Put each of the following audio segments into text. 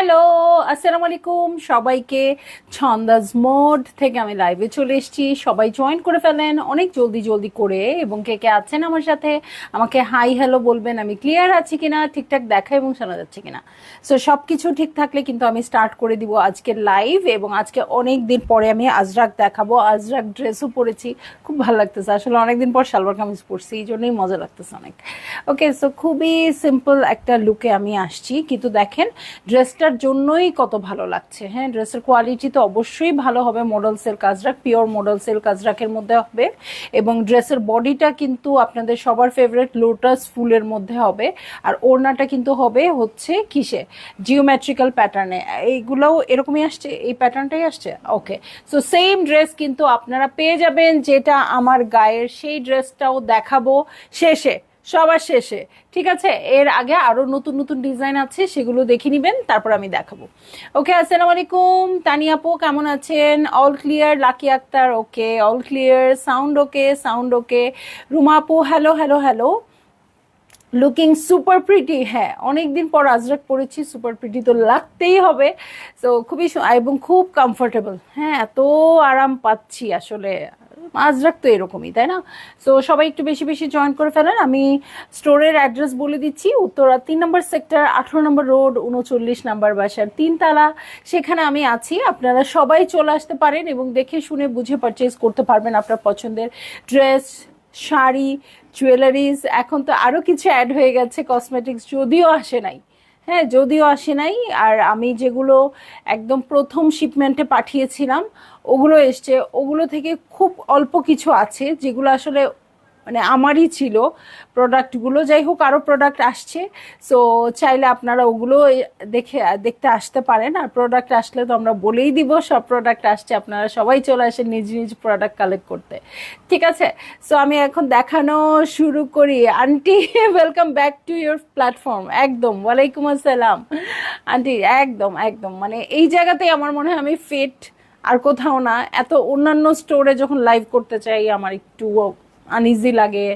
Hello, আসসালামু আলাইকুম সবাইকে। ছন্দাজ মোড থেকে আমি লাইভে চলে এসেছি। সবাই জয়েন করে ফেলেন অনেক জলদি জলদি করে, এবং কে কে আছেন আমার সাথে আমাকে হাই হ্যালো বলবেন। আমি ক্লিয়ার আছি কিনা, ঠিকঠাক দেখা এবং শোনা যাচ্ছে কিনা। সো সব কিছু ঠিক থাকলে কিন্তু আমি স্টার্ট করে দিব আজকের লাইভ। এবং আজকে অনেক দিন পরে আমি আজরাক দেখাবো। আজরাক ড্রেসও পরেছি, খুব ভালো লাগতেছে। আসলে অনেকদিন পর সালোয়ার কামিজ পরছি, এই জন্যই মজা লাগতেছে অনেক। ওকে, সো খুবই সিম্পল একটা লুকে আমি আসছি, কিন্তু দেখেন ড্রেসটার জন্যই কত ভালো লাগছে। হ্যাঁ, ড্রেসের কোয়ালিটি তো অবশ্যই ভালো হবে। Model silk Ajrak, pure model silk আজরাকের মধ্যে হবে। এবং ড্রেসের বডিটা কিন্তু আপনাদের সবার ফেভারিট লোটাস ফুলের মধ্যে হবে। আর ওড়নাটা কিন্তু হবে হচ্ছে কিসে, জিওমেট্রিক্যাল প্যাটার্নে। এইগুলোও এরকমই আসছে, এই প্যাটার্নটাই আসছে। ওকে, সো সেম ড্রেস কিন্তু আপনারা পেয়ে যাবেন, যেটা আমার গায়ের, সেই ড্রেসটাও দেখাবো শেষে, সবার শেষে। ঠিক আছে, এর আগে আরো নতুন নতুন ডিজাইন আছে, সেগুলো দেখে নিবেন, তারপর আমি দেখাবো। ওকে, আসসালামু আলাইকুম তানিয়া আপু, কেমন আছেন? All clear. Lucky Akter, okay, all clear. Sound okay, sound okay. Ruma আপু, hello hello hello. Looking super pretty. হ্যাঁ, অনেকদিন পর আজরাক পরেছি, সুপার প্রিটি তো লাগতেই হবে। তো খুবই এবং খুব কমফোর্টেবল। হ্যাঁ, এত আরাম পাচ্ছি আসলে। আজরাক তো এরকমই, তাই না? সো সবাই একটু বেশি বেশি জয়েন করে ফেলেন। আমি স্টোরের অ্যাড্রেস বলে দিচ্ছি। উত্তরা 3 নম্বর সেক্টর, 18 নম্বর রোড, 39 নম্বর বাসার 3 তলা, সেখানে আমি আছি। আপনারা সবাই চলে আসতে পারেন এবং দেখে শুনে বুঝে পারচেজ করতে পারবেন আপনার পছন্দের ড্রেস, শাড়ি, জুয়েলারিজ। এখন তো আরো কিছু অ্যাড হয়ে গেছে, কসমেটিক্স যদিও আসে নাই। হ্যাঁ, যদিও আসে নাই। আর আমি যেগুলো একদম প্রথম শিপমেন্টে পাঠিয়েছিলাম ওগুলো এসছে। ওগুলো থেকে খুব অল্প কিছু আছে যেগুলো আসলে মানে আমারই ছিল প্রোডাক্টগুলো। যাই হোক, আরও প্রোডাক্ট আসছে। সো চাইলে আপনারা ওগুলো দেখতে আসতে পারেন। আর প্রোডাক্ট আসলে তো আমরা বলেই দিব সব প্রোডাক্ট আসছে, আপনারা সবাই চলে আসেন নিজ নিজ প্রোডাক্ট কালেক্ট করতে। ঠিক আছে, সো আমি এখন দেখানো শুরু করি। Aunty, welcome back to your platform. একদম, ওয়ালাইকুম আসসালাম আন্টি। একদম একদম, মানে এই জায়গাতেই আমার মনে হয় আমি ফিট, আর কোথাও না। এত অন্যান্য স্টোরে যখন লাইভ করতে চাই আমার একটু আনইজি লাগে,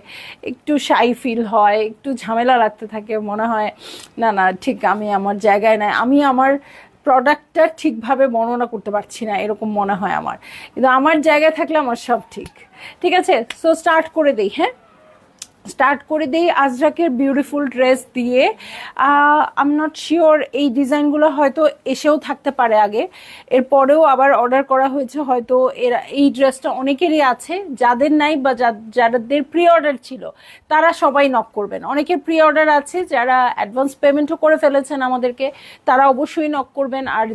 একটু শাই ফিল হয়, একটু ঝামেলা লাগতে থাকে। মনে হয় না না, ঠিক আমি আমার জায়গায় নাই, আমি আমার প্রোডাক্টটা ঠিকভাবে বর্ণনা করতে পারছি না, এরকম মনে হয় আমার। কিন্তু আমার জায়গায় থাকলে আমার সব ঠিক। ঠিক আছে, সো স্টার্ট করে দিই। হ্যাঁ, স্টার্ট করে দেই আজরাকের বিউটিফুল ড্রেস দিয়ে। আই এম নট শিওর, এই ডিজাইনগুলো হয়তো এসেও থাকতে পারে আগে, এরপরেও আবার অর্ডার করা হয়েছে হয়তো। এরা এই ড্রেসটা অনেকেরই আছে, যাদের নাই বা যাদের প্রি অর্ডার ছিল তারা সবাই নক করবেন। অনেকের প্রি অর্ডার আছে, যারা অ্যাডভান্স পেমেন্টও করে ফেলেছেন আমাদেরকে, তারা অবশ্যই নক করবেন। আর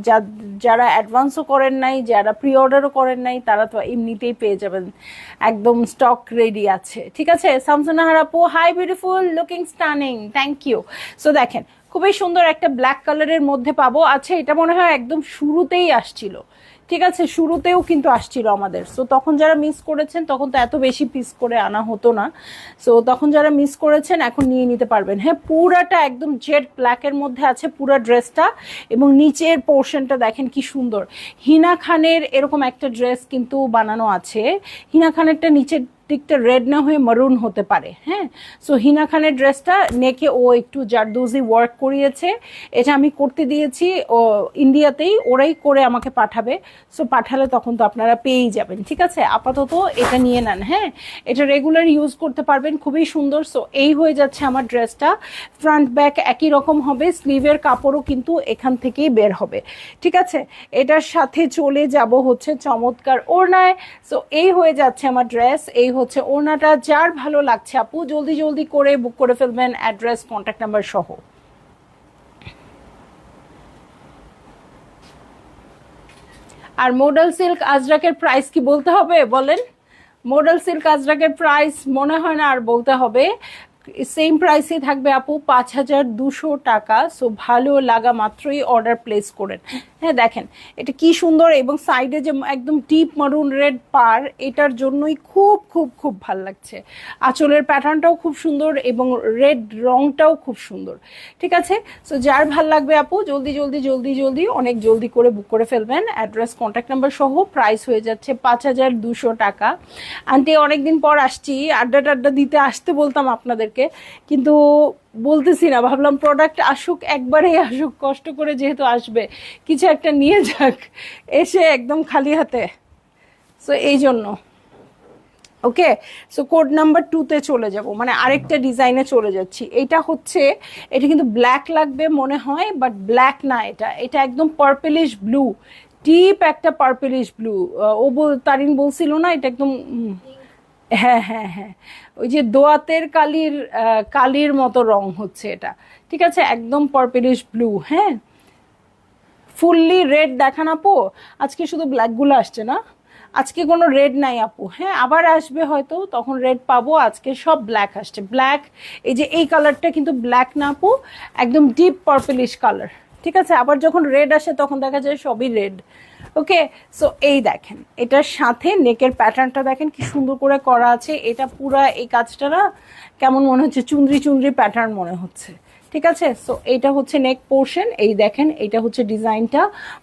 যারা অ্যাডভান্সও করেন নাই, যারা প্রি অর্ডারও করেন নাই, তারা তো এমনিতেই পেয়ে যাবেন, একদম স্টক রেডি আছে। ঠিক আছে, শামসুন নাহার আপু, hi beautiful, looking stunning, thank you. So দেখেন, খুবই সুন্দর একটা ব্ল্যাক কালারের মধ্যে পাবো। আচ্ছা, এটা মনে হয় একদম শুরুতেই আসছিল। ঠিক আছে, শুরুতেও কিন্তু আসছিল আমাদের। সো তখন যারা মিস করেছেন, তখন তো এত বেশি পিস করে আনা হতো না। সো তখন যারা মিস করেছেন এখন নিয়ে নিতে পারবেন। হ্যাঁ, পুরাটা একদম জেড ব্ল্যাকের মধ্যে আছে পুরা ড্রেসটা। এবং নিচের পোর্শনটা দেখেন কি সুন্দর। হিনা খানের এরকম একটা ড্রেস কিন্তু বানানো আছে। হিনা খানেরটা নিচের দিকটা রেড না হয়ে মারুন হতে পারে। হ্যাঁ, সো হিনা খানের ড্রেসটা নেকে ও একটু জারদৌজি ওয়ার্ক করিয়েছে। এটা আমি করতে দিয়েছি ও ইন্ডিয়াতেই, ওরাই করে আমাকে পাঠাবে। সো পাঠালে তখন তো আপনারা পেয়েই যাবেন। ঠিক আছে, আপাতত এটা নিয়ে নেন। হ্যাঁ, এটা রেগুলার ইউজ করতে পারবেন, খুবই সুন্দর। সো এই হয়ে যাচ্ছে আমার ড্রেসটা। ফ্রন্ট ব্যাক একই রকম হবে, স্লিভের কাপড়ও কিন্তু এখান থেকেই বের হবে। ঠিক আছে, এটার সাথে চলে যাব হচ্ছে চমৎকার ওড়নায়। সো এই হয়ে যাচ্ছে আমার ড্রেস, এই হচ্ছে ওড়নাটা। যার ভালো লাগছে আপু জলদি জলদি করে বুক করে ফেলবেন, অ্যাড্রেস, কন্ট্যাক্ট নাম্বার সহ। আর মডেল সিল্ক আজরাকের প্রাইস কি বলতে হবে বলেন? মডেল সিল্ক আজরাকের প্রাইস মনে হয় না আর বলতে হবে, সেম প্রাইসে থাকবে আপু, 5200 টাকা। সো ভালো লাগা মাত্রই অর্ডার প্লেস করেন। হ্যাঁ, দেখেন এটা কি সুন্দর, এবং সাইডে যে একদম ডিপ মারুন রেড পার, এটার জন্যই খুব খুব খুব ভাল লাগছে। আঁচলের প্যাটার্নটাও খুব সুন্দর এবং রেড রংটাও খুব সুন্দর। ঠিক আছে, সো যার ভাল লাগবে আপু জলদি জলদি জলদি জলদি অনেক জলদি করে বুক করে ফেলবেন, অ্যাড্রেস, কন্ট্যাক্ট নাম্বার সহ। প্রাইস হয়ে যাচ্ছে 5200 টাকা। আন্টি, অনেকদিন পর আসছি, আড্ডা টাড্ডা দিতে আসতে বলতাম আপনাদেরকে, কিন্তু বলতেছি না, ভাবলাম প্রোডাক্ট আসুক, একবারেই আসুক, কষ্ট করে যেহেতু আসবে কিছু একটা নিয়ে যাক, এসে একদম খালি হাতে। সো এই জন্য ওকে। সো কোড নাম্বার 2-তে চলে যাব, মানে আরেকটা ডিজাইনে চলে যাচ্ছি। এটা হচ্ছে, এটা কিন্তু ব্ল্যাক লাগবে মনে হয়, বাট ব্ল্যাক না, এটা এটা একদম পার্পলিশ ব্লু, ডিপ একটা পার্পলিশ ব্লু। তারিন বলছিল না এটা একদম হ্যাঁ হ্যাঁ হ্যাঁ, ওই যে দোয়াতের কালির কালির মতো রং হচ্ছে এটা, ঠিক আছে, একদম পার্পলিশ ব্লু। হ্যাঁ, ফুললি রেড দেখান আপু, আজকে শুধু ব্ল্যাকগুলো আসছে না, আজকে কোনো রেড নাই আপু। হ্যাঁ, আবার আসবে হয়তো, তখন রেড পাবো, আজকে সব ব্ল্যাক আসছে। ব্ল্যাক, এই যে এই কালারটা কিন্তু ব্ল্যাক না আপু, একদম ডিপ পার্পলিশ কালার, ঠিক আছে। আবার যখন রেড আসে তখন দেখা যায় সবই রেড। ওকে, সো এই দেখেন, এটার সাথে নেকের প্যাটার্নটা দেখেন কি সুন্দর করে করা আছে। এটা পুরা এই কাজটা না কেমন মনে হচ্ছে, চুনরি চুনরি প্যাটার্ন মনে হচ্ছে, ঠিক আছে। সো এইটা হচ্ছে নেক পোর্শন, এই দেখেন এইটা হচ্ছে ডিজাইনটা।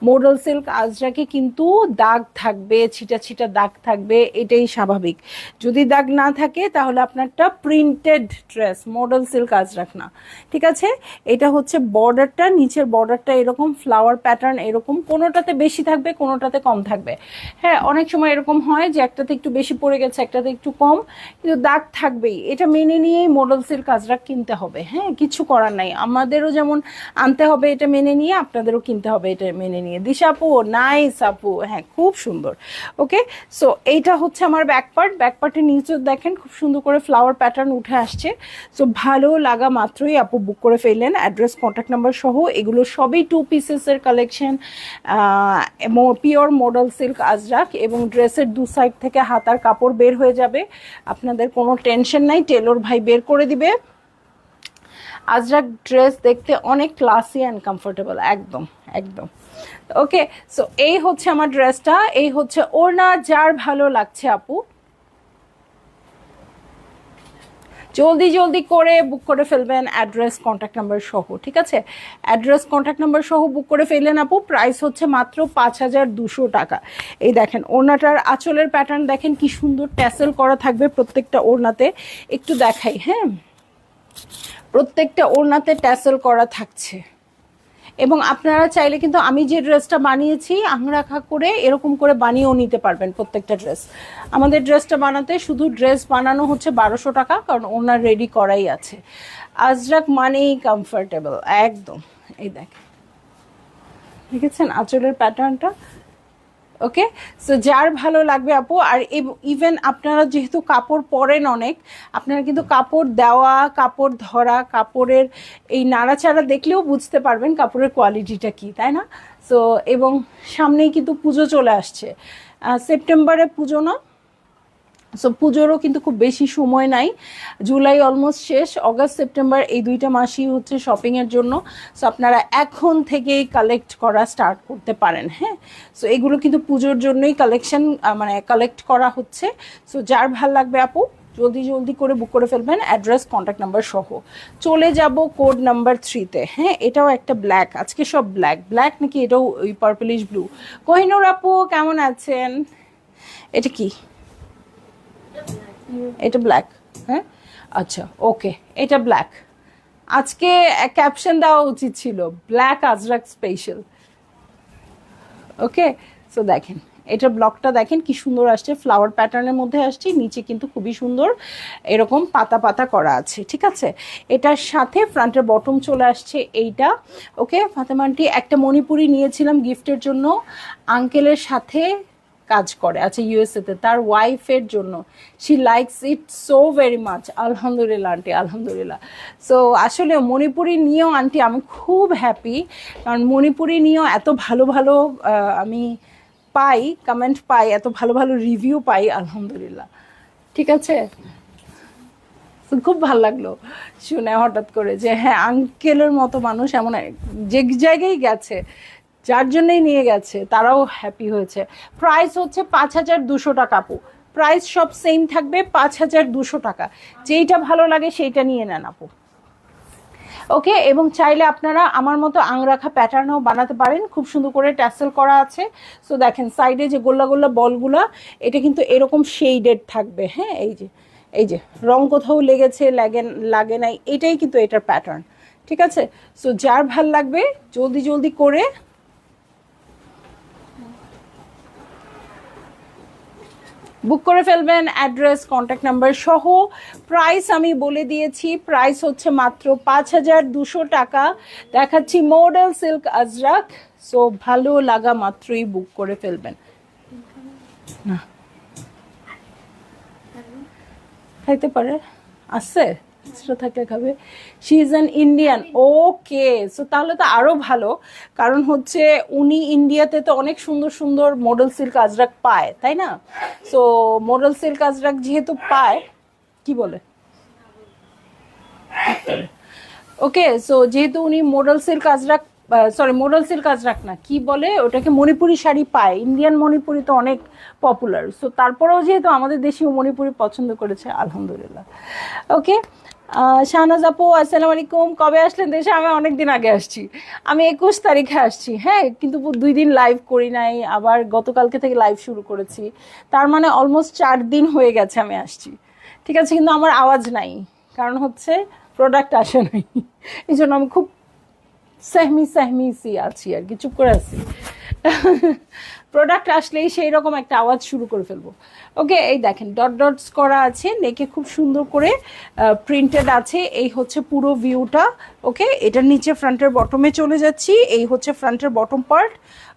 মডেল সিল্ক আজরাকে কিন্তু দাগ থাকবে, ছিটা ছিটা দাগ থাকবে, এটাই স্বাভাবিক। যদি দাগ না থাকে তাহলে আপনারটা printed dress, model silk Ajrak না, ঠিক আছে। এটা হচ্ছে বর্ডারটা, নিচের বর্ডারটা এরকম ফ্লাওয়ার প্যাটার্ন, এরকম কোনোটাতে বেশি থাকবে কোনোটাতে কম থাকবে। হ্যাঁ, অনেক সময় এরকম হয় যে একটাতে একটু বেশি পড়ে গেছে একটাতে একটু কম, কিন্তু দাগ থাকবেই। এটা মেনে নিয়েই মডেল সিল্ক আজরাক কিনতে হবে। হ্যাঁ, কিছু করার নাই, আমাদেরও যেমন আনতে হবে এটা মেনে নিয়ে, আপনাদেরও কিনতে হবে এটা মেনে নিয়ে। দিশা আপু নাইস আপু, হ্যাঁ খুব সুন্দর। ওকে, সো এইটা হচ্ছে আমার ব্যাক পার্ট। ব্যাক পার্টের নিচে দেখেন খুব সুন্দর করে ফ্লাওয়ার প্যাটার্ন উঠে আসছে। সো ভালো লাগা মাত্রই আপু বুক করে ফেললেন, অ্যাড্রেস কন্ট্যাক্ট নাম্বার সহ। এগুলো সবই 2 পিসেসের collection, pure model silk Ajrak, এবং ড্রেসের দু সাইড থেকে হাতার কাপড় বের হয়ে যাবে, আপনাদের কোনো টেনশন নাই, টেলর ভাই বের করে দিবে। আজরাক ড্রেস দেখতে অনেক ক্লাসি অ্যান্ড কমফোর্টেবল, একদম একদম। ওকে, সো এই হচ্ছে আমার ড্রেসটা, এই হচ্ছে ওড়না। যার ভালো লাগছে আপু জলদি জলদি করে বুক করে ফেলবেন, অ্যাড্রেস কন্ট্যাক্ট নাম্বার সহ, ঠিক আছে। অ্যাড্রেস কন্ট্যাক্ট নাম্বার সহ বুক করে ফেললেন আপু। প্রাইস হচ্ছে মাত্র 5200 টাকা। এই দেখেন ওড়নাটার আঁচলের প্যাটার্ন দেখেন কি সুন্দর, ট্যাসেল করা থাকবে প্রত্যেকটা ওড়নাতে। একটু দেখাই, হ্যাঁ, প্রত্যেকটা ওড়নাতে ট্যাসেল করা থাকছে। এবং আপনারা চাইলে কিন্তু আমি যে ড্রেসটা বানিয়েছি আংরাখা করে এরকম করে বানিয়েও নিতে পারবেন প্রত্যেকটা ড্রেস। আমাদের ড্রেসটা বানাতে শুধু ড্রেস বানানো হচ্ছে 1200 টাকা, কারণ ওনার রেডি করাই আছে। আজরাক মানেই কমফোর্টেবল একদম। এই দেখেন, দেখেছেন আঁচলের প্যাটার্নটা। ওকে, সো যার ভালো লাগবে আপু। আর ইভেন আপনারা যেহেতু কাপড় পরেন অনেক, আপনারা কিন্তু কাপড় দেওয়া, কাপড় ধরা, কাপড়ের এই নাড়াচাড়া দেখলেও বুঝতে পারবেন কাপড়ের কোয়ালিটিটা কি, তাই না? সো এবং সামনেই কিন্তু পুজো চলে আসছে, সেপ্টেম্বরে পুজো না, সো পুজোরও কিন্তু খুব বেশি সময় নাই, জুলাই অলমোস্ট শেষ, অগাস্ট সেপ্টেম্বর এই 2টা মাসই হচ্ছে শপিংয়ের জন্য। সো আপনারা এখন থেকেই কালেক্ট করা স্টার্ট করতে পারেন। হ্যাঁ, সো এগুলো কিন্তু পুজোর জন্যই কালেকশন, মানে কালেক্ট করা হচ্ছে। সো যার ভাল লাগবে আপু জলদি জলদি করে বুক করে ফেলবেন, অ্যাড্রেস কন্ট্যাক্ট নাম্বার সহ। চলে যাব কোড নাম্বার 3-তে। হ্যাঁ, এটাও একটা ব্ল্যাক, আজকে সব ব্ল্যাক ব্ল্যাক নাকি, এটাও ওই পার্পলিশ ব্লু। কোহিনুর আপু কেমন আছেন? এটা কি? এটা ব্ল্যাক, হ্যাঁ আচ্ছা ওকে, এটা ব্ল্যাক। আজকে ক্যাপশন দেওয়া উচিত ছিল, ব্ল্যাক আজরাক স্পেশাল। ওকে, সো দেখেন এটার ব্লকটা দেখেন কি সুন্দর আসছে, ফ্লাওয়ার প্যাটার্নের মধ্যে আসছে, নিচে কিন্তু খুবই সুন্দর এরকম পাতা পাতা করা আছে, ঠিক আছে। এটার সাথে ফ্রন্টের বটম চলে আসছে এইটা। ওকে ফাতেমান্টি, একটা মণিপুরি নিয়েছিলাম গিফটের জন্য, আঙ্কেলের সাথে কাজ করে, আচ্ছা ইউএসএতে, তার ওয়াইফের জন্য। She likes it so very much. আলহামদুলিল্লাহ আন্টি, আলহামদুলিল্লাহ। সো আসলে মণিপুরি নিয়েও আন্টি আমি খুব হ্যাপি, কারণ মণিপুরি নিয়েও এত ভালো ভালো আমি পাই, কমেন্ট পাই, এত ভালো ভালো রিভিউ পাই, আলহামদুলিল্লাহ, ঠিক আছে। খুব ভালো লাগলো শুনে হঠাৎ করে যে হ্যাঁ আঙ্কেলের মতো মানুষ এমন যে জায়গায় গেছে, যার জন্যই নিয়ে গেছে তারাও হ্যাপি হয়েছে। প্রাইস হচ্ছে 5200 টাকা আপু, প্রাইস সব সেম থাকবে 5200 টাকা। যেইটা ভালো লাগে সেইটা নিয়ে নেন আপু। ওকে, এবং চাইলে আপনারা আমার মতো আংরাখা প্যাটার্নও বানাতে পারেন, খুব সুন্দর করে ট্যাসেল করা আছে। সো দেখেন সাইডে যে গোল্লা গোল্লা বলগুলা, এটা কিন্তু এরকম শেডেড থাকবে। হ্যাঁ, এই যে এই যে রং কোথাও লেগেছে লাগে নাই, এটাই কিন্তু এটার প্যাটার্ন। ঠিক আছে, সো যার ভাল লাগবে জলদি জলদি করে বুক করে ফেলবেন, অ্যাড্রেস কন্ট্যাক্ট নাম্বার সহ। প্রাইস আমি বলে দিয়েছি, প্রাইস হচ্ছে মাত্র 5200 টাকা। দেখাচ্ছি মডেল সিল্ক আজরাক। সো ভালো লাগা মাত্রই বুক করে ফেলবেন। না খাইতে পারে, আছে এক্সট্রা থাকলে খাবে। She is an Indian, okay. So তাহলে তো আরো ভালো, কারণ হচ্ছে উনি ইন্ডিয়াতে তো অনেক সুন্দর সুন্দর মডেল সিল্ক আজরাক পায়, তাই না? সো মডেল সিল্ক আজরাক যেহেতু পায়, কি বলে, ওকে। সো যেহেতু উনি model silk Ajrak, sorry model silk Ajrak না, কি বলে ওটাকে, মণিপুরি শাড়ি পায়। ইন্ডিয়ান মণিপুরি তো অনেক পপুলার। সো তারপরেও যেহেতু আমাদের দেশীয় মণিপুরি পছন্দ করেছে, আলহামদুলিল্লাহ। ওকে, শাহনাজ আপু আসসালামু আলাইকুম। কবে আসলেন দেশে? আমি অনেক দিন আগে আসছি, আমি 21 তারিখে আসছি। হ্যাঁ, কিন্তু 2 দিন লাইভ করি নাই, আবার গতকালকে থেকে লাইভ শুরু করেছি। তার মানে অলমোস্ট 4 দিন হয়ে গেছে আমি আসছি। ঠিক আছে, কিন্তু আমার আওয়াজ নাই, কারণ হচ্ছে প্রোডাক্ট আসে নাই। এই জন্য আমি খুব সেহমি সি আছি আর কি, চুপ করে আছি। প্রোডাক্ট আসলেই সেই রকম একটা আওয়াজ শুরু করে ফেলবো। ওকে, এই দেখেন ডট ডটস করা আছে, নেকে খুব সুন্দর করে প্রিন্টেড আছে। এই হচ্ছে পুরো ভিউটা। ওকে, এটার নিচে ফ্রন্টের বটমে চলে যাচ্ছি। এই হচ্ছে ফ্রন্টের বটম পার্ট।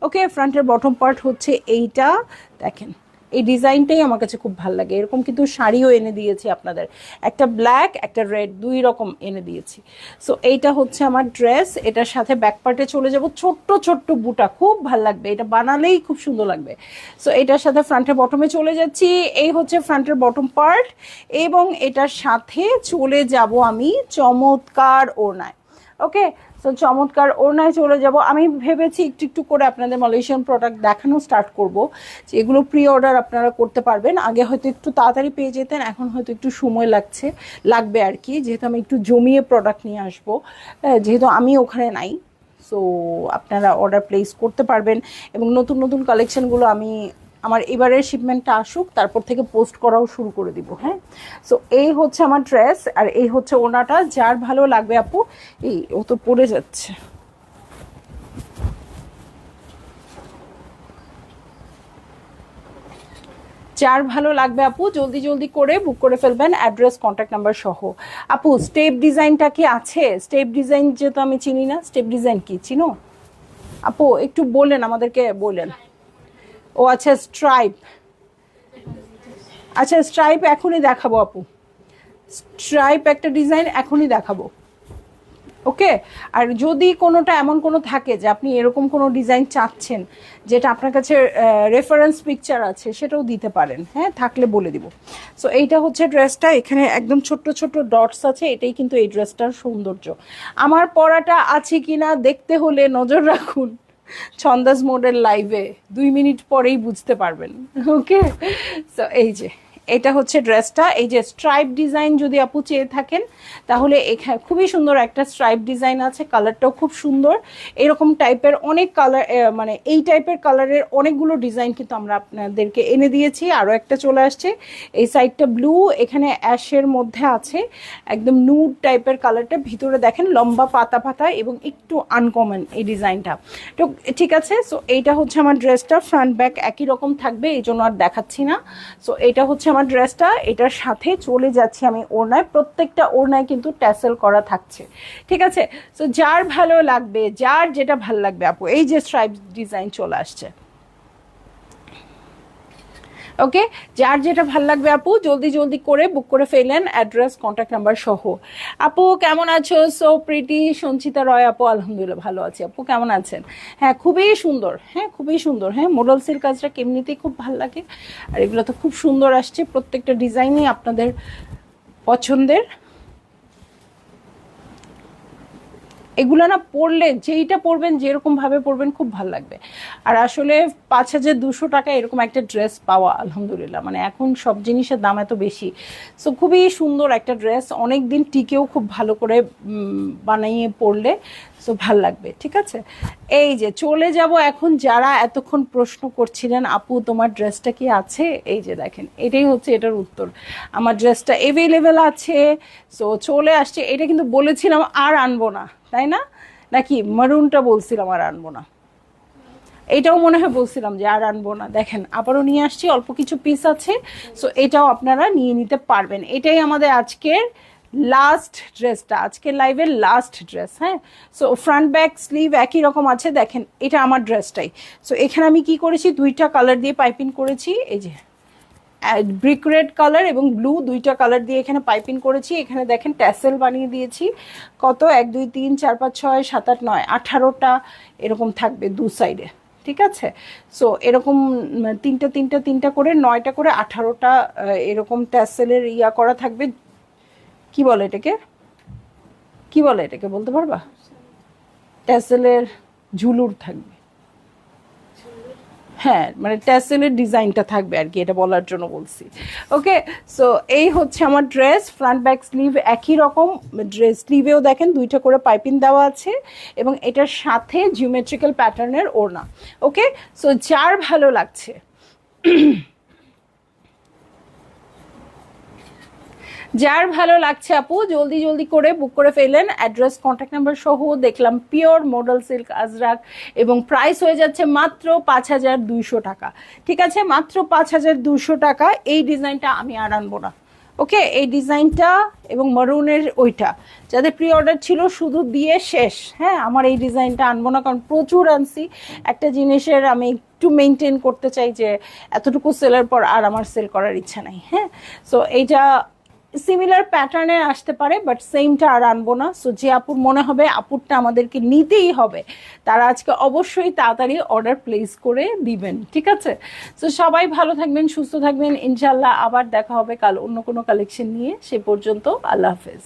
ওকে, ফ্রন্টের বটম পার্ট হচ্ছে এইটা। দেখেন এই ডিজাইনটাই আমার কাছে খুব ভালো লাগে। এরকম কিন্তু শাড়িও এনে দিয়েছি আপনাদের, একটা ব্ল্যাক একটা রেড, 2 রকম এনে দিয়েছি। সো এইটা হচ্ছে আমার ড্রেস। এটার সাথে ব্যাক পার্টে চলে যাব ছোট্ট ছোট্ট বুটা, খুব ভালো লাগবে, এটা বানালেই খুব সুন্দর লাগবে। সো এটার সাথে ফ্রন্টের বটমে চলে যাচ্ছি। এই হচ্ছে ফ্রন্টের বটম পার্ট, এবং এটার সাথে চলে যাব আমি চমৎকার ওড়নায়। ওকে, সো চমৎকার ওড়নায় চলে যাব। আমি ভেবেছি একটু একটু করে আপনাদের মালয়েশিয়ান প্রোডাক্ট দেখানো স্টার্ট করব, যে এগুলো প্রি অর্ডার আপনারা করতে পারবেন। আগে হয়তো একটু তাড়াতাড়ি পেয়ে যেতেন, এখন হয়তো একটু সময় লাগবে আর কি, যেহেতু আমি একটু জমিয়ে প্রোডাক্ট নিয়ে আসবো, যেহেতু আমি ওখানে নাই। সো আপনারা অর্ডার প্লেস করতে পারবেন, এবং নতুন নতুন কালেকশনগুলো আমি আমার এবারের শিপমেন্টটা আসুক, তারপর থেকে পোস্ট করাও শুরু করে দিব। হ্যাঁ, সো এই হচ্ছে আমার ড্রেস, আর এই হচ্ছে ওনাটা। যার ভালো লাগবে আপু, এই ও তো পড়ে যাচ্ছে, যার ভালো লাগবে আপু জলদি জলদি করে বুক করে ফেলবেন, অ্যাড্রেস কন্ট্যাক্ট নাম্বার সহ। আপু স্টেপ ডিজাইনটা কি আছে? স্টেপ ডিজাইন যেহেতু আমি চিনি না, স্টেপ ডিজাইন কি চিনো আপু? একটু বললেন আমাদেরকে, বললেন। ও আচ্ছা, স্ট্রাইপ। আচ্ছা, স্ট্রাইপ এখনই দেখাবো আপু, স্ট্রাইপ একটা ডিজাইন এখনই দেখাবো। ওকে, আর যদি কোনোটা এমন কোনো থাকে যে আপনি এরকম কোনো ডিজাইন চাচ্ছেন, যেটা আপনার কাছে রেফারেন্স পিকচার আছে, সেটাও দিতে পারেন। হ্যাঁ, থাকলে বলে দিব। সো এইটা হচ্ছে ড্রেসটা, এখানে একদম ছোট্ট ছোট্ট ডটস আছে, এটাই কিন্তু এই ড্রেসটার সৌন্দর্য। আমার পরাটা আছে কিনা দেখতে হলে নজর রাখুন ছন্দাস মোডের লাইভে, 2 মিনিট পরেই বুঝতে পারবেন। ওকে, সো এই যে এটা হচ্ছে ড্রেসটা। এই যে স্ট্রাইপ ডিজাইন যদি আপু চেয়ে থাকেন, তাহলে এখানে খুবই সুন্দর একটা স্ট্রাইপ ডিজাইন আছে, কালারটাও খুব সুন্দর। এরকম টাইপের অনেক কালার, মানে এই টাইপের কালারের অনেকগুলো ডিজাইন কিন্তু আমরা আপনাদেরকে এনে দিয়েছি। আরও একটা চলে আসছে, এই সাইডটা ব্লু, এখানে অ্যাশের মধ্যে আছে, একদম নুড টাইপের কালারটা, ভিতরে দেখেন লম্বা পাতা পাতা এবং একটু আনকমন এই ডিজাইনটা। তো ঠিক আছে, সো এইটা হচ্ছে আমার ড্রেসটা, ফ্রন্ট ব্যাক একই রকম থাকবে, এই জন্য আর দেখাচ্ছি না। সো এটা হচ্ছে আমার ড্রেসটা, এটার সাথে চলে যাচ্ছি আমি ওড়নায়। প্রত্যেকটা ওড়নায় কিন্তু ট্যাসেল করা থাকছে। ঠিক আছে, সো যার ভালো লাগবে, যার যেটা ভালো লাগবে আপু, এই যে স্ট্রাইপ ডিজাইন চলে আসছে। ওকে, যার যেটা ভাল লাগবে আপু জলদি জলদি করে বুক করে ফেলেন, অ্যাড্রেস কন্ট্যাক্ট নাম্বার সহ। আপু কেমন আছো? সো প্রিটি সঞ্চিতা রয় আপু, আলহামদুলিল্লাহ ভালো আছি। আপু কেমন আছেন? হ্যাঁ, খুবই সুন্দর, হ্যাঁ খুবই সুন্দর। হ্যাঁ, মডেল সিল্ক কাজটা এমনিতেই খুব ভালো লাগে, আর এগুলো তো খুব সুন্দর আসছে, প্রত্যেকটা ডিজাইনই আপনাদের পছন্দের। এগুলো না পরলে যেইটা পরবেন যেরকম ভাবে পরবেন খুব ভালো লাগবে। আর আসলে 5,200 টাকা এরকম একটা ড্রেস পাওয়া আলহামদুলিল্লাহ, মানে এখন সব জিনিসের দাম এত বেশি। সো খুবই সুন্দর একটা ড্রেস, অনেক দিন টিকেও খুব ভালো করে বানিয়ে পরলে সো ভাল লাগবে। ঠিক আছে, এই যে চলে যাব এখন। যারা এতক্ষণ প্রশ্ন করছিলেন আপু তোমার ড্রেসটা কি আছে, এই যে দেখেন এটাই হচ্ছে এটার উত্তর। আমার ড্রেসটা অ্যাভেলেবেল আছে, সো চলে আসছে। এটা কিন্তু বলেছিলাম আর আনবো না, তাই না? নাকি মারুনটা বলছিলাম আর আনবো না, এটাও মনে হয় বলছিলাম যে আর আনবো না। দেখেন আবারও নিয়ে আসছি, অল্প কিছু পিস আছে, সো এটাও আপনারা নিয়ে নিতে পারবেন। এটাই আমাদের আজকের লাস্ট ড্রেসটা, আজকের লাইভের লাস্ট ড্রেস। হ্যাঁ, সো ফ্রন্ট ব্যাক স্লিভ একই রকম আছে। দেখেন এটা আমার ড্রেসটাই। সো এখানে আমি কি করেছি, দুইটা কালার দিয়ে পাইপিং করেছি, এই যে ব্রিক রেড কালার এবং ব্লু দুইটা কালার দিয়ে এখানে পাইপিং করেছি। এখানে দেখেন ট্যাসেল বানিয়ে দিয়েছি। কত 1 2 3 4 5 6 7 8 9 18টা এরকম থাকবে দু সাইডে। ঠিক আছে, সো এরকম তিনটা তিনটা তিনটা করে 9টা করে 18টা এরকম ট্যাসেলের ইয়া করা থাকবে। কি বলে এটাকে, কি বলে এটাকে বলতে পারবা? ট্যাসেলের ঝুলুর থাকবে। হ্যাঁ, মানে ট্যাসেলের ডিজাইনটা থাকবে আর কি, এটা বলার জন্য বলছি। ওকে, সো এই হচ্ছে আমার ড্রেস। ফ্রন্ট ব্যাক স্লিভ একই রকম। ড্রেস স্লিভেও দেখেন দুইটা করে পাইপিং দেওয়া আছে এবং এটার সাথে জিওমেট্রিক্যাল প্যাটার্নের ওড়না। ওকে, সো যার ভালো লাগছে যার ভালো লাগছে আপু জলদি জলদি করে বুক করে ফেলেন। অ্যাড্রেস কন্ট্যাক্ট নাম্বার সহ দেখলাম পিওর মডেল সিল্ক আজরাক এবং প্রাইস হয়ে যাচ্ছে মাত্র 5,200 টাকা। ঠিক আছে, মাত্র 5,200 টাকা। এই ডিজাইনটা আমি আর আনবো না। ওকে, এই ডিজাইনটা এবং মারুনের ওইটা যাদের প্রি অর্ডার ছিল শুধু দিয়ে শেষ। হ্যাঁ, আমার এই ডিজাইনটা আনবো না, কারণ প্রচুর আনছি। একটা জিনিসের আমি একটু মেনটেন করতে চাই যে এতটুকু সেলের পর আর আমার সেল করার ইচ্ছা নাই। হ্যাঁ, সো এইটা সিমিলার প্যাটার্নে আসতে পারে, বাট সেমটা আর আনবো না। সো যে আপুর মনে হবে আপুরটা আমাদেরকে নিতেই হবে, তারা আজকে অবশ্যই তাড়াতাড়ি অর্ডার প্লেস করে দিবেন। ঠিক আছে, সো সবাই ভালো থাকবেন, সুস্থ থাকবেন। ইনশাল্লাহ আবার দেখা হবে কাল অন্য কোনো কালেকশন নিয়ে। সে পর্যন্ত আল্লাহ হাফেজ।